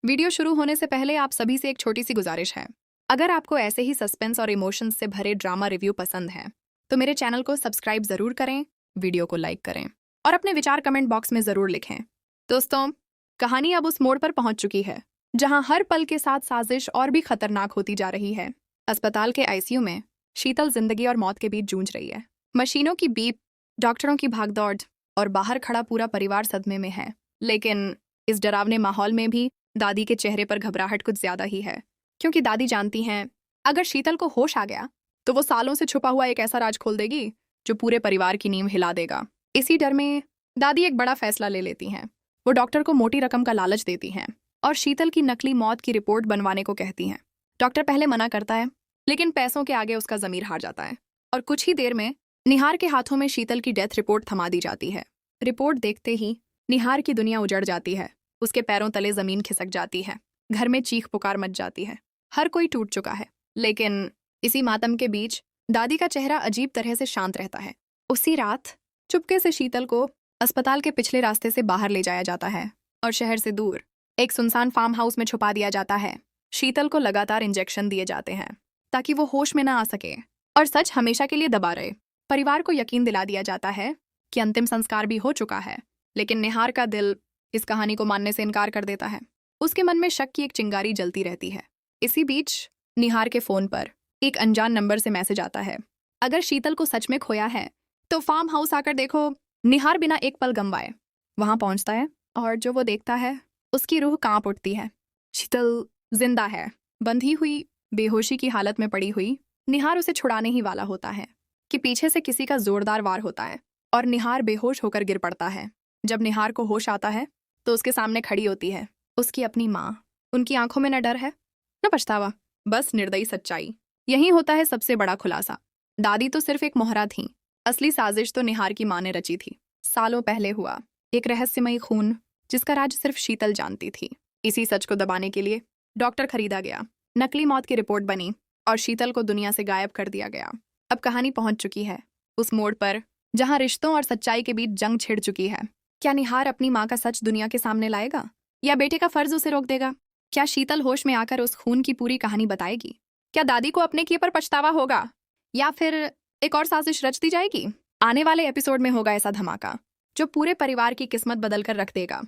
Video शुरू होने से पहले आप सभी से एक छोटी सी गुजारिश है। अगर आपको ऐसे ही सस्पेंस और इमोशंस से भरे ड्रामा रिव्यू पसंद है तो मेरे चैनल को सब्सक्राइब जरूर करें, वीडियो को लाइक करें और अपने विचार कमेंट बॉक्स में जरूर लिखें। दोस्तों, कहानी अब उस मोड़ पर पहुंच चुकी है जहां हर पल के साथ साजिश और भी खतरनाक होती जा रही है। अस्पताल के आईसीयू में शीतल जिंदगी और मौत के बीच जूझ रही है। मशीनों की बीप, डॉक्टरों की भागदौड़ और बाहर खड़ा पूरा परिवार सदमे में है। लेकिन इस डरावने माहौल में भी दादी के चेहरे पर घबराहट कुछ ज्यादा ही है, क्योंकि दादी जानती हैं अगर शीतल को होश आ गया तो वो सालों से छुपा हुआ एक ऐसा राज खोल देगी जो पूरे परिवार की नींव हिला देगा। इसी डर में दादी एक बड़ा फैसला ले लेती हैं। वो डॉक्टर को मोटी रकम का लालच देती हैं और शीतल की नकली मौत की रिपोर्ट बनवाने को कहती हैं। डॉक्टर पहले मना करता है, लेकिन पैसों के आगे उसका जमीर हार जाता है और कुछ ही देर में निहार के हाथों में शीतल की डेथ रिपोर्ट थमा दी जाती है। रिपोर्ट देखते ही निहार की दुनिया उजड़ जाती है। उसके पैरों तले जमीन खिसक जाती है। घर में चीख पुकार मच जाती है। हर कोई टूट चुका है। लेकिन इसी मातम के बीच दादी का चेहरा अजीब तरह से शांत रहता है। उसी रात चुपके से शीतल को अस्पताल के पिछले रास्ते से बाहर ले जाया जाता है और शहर से दूर एक सुनसान फार्म हाउस में छुपा दिया जाता है। शीतल को लगातार इंजेक्शन दिए जाते हैं ताकि वो होश में ना आ सके और सच हमेशा के लिए दबा रहे। परिवार को यकीन दिला दिया जाता है कि अंतिम संस्कार भी हो चुका है, लेकिन निहार का दिल इस कहानी को मानने से इनकार कर देता है। उसके मन में शक की एक चिंगारी जलती रहती है। इसी बीच निहार के फोन पर एक अनजान नंबर से मैसेज आता है, अगर शीतल को सच में खोया है तो फार्म हाउस आकर देखो। निहार बिना एक पल गंवाए वहां पहुंचता है और जो वो देखता है उसकी रूह कांप उठती है। शीतल जिंदा है, बंधी हुई, बेहोशी की हालत में पड़ी हुई। निहार उसे छुड़ाने ही वाला होता है कि पीछे से किसी का जोरदार वार होता है और निहार बेहोश होकर गिर पड़ता है। जब निहार को होश आता है तो उसके सामने खड़ी होती है उसकी अपनी माँ। उनकी आंखों में न डर है न पछतावा, बस निर्दयी सच्चाई। यही होता है सबसे बड़ा खुलासा। दादी तो सिर्फ एक मोहरा थी, असली साजिश तो निहार की माँ ने रची थी। सालों पहले हुआ एक रहस्यमयी खून जिसका राज सिर्फ शीतल जानती थी। इसी सच को दबाने के लिए डॉक्टर खरीदा गया, नकली मौत की रिपोर्ट बनी और शीतल को दुनिया से गायब कर दिया गया। अब कहानी पहुंच चुकी है उस मोड़ पर जहां रिश्तों और सच्चाई के बीच जंग छिड़ चुकी है। क्या निहार अपनी माँ का सच दुनिया के सामने लाएगा या बेटे का फर्ज उसे रोक देगा? क्या शीतल होश में आकर उस खून की पूरी कहानी बताएगी? क्या दादी को अपने किए पर पछतावा होगा या फिर एक और साजिश रच दी जाएगी? आने वाले एपिसोड में होगा ऐसा धमाका जो पूरे परिवार की किस्मत बदल कर रख देगा।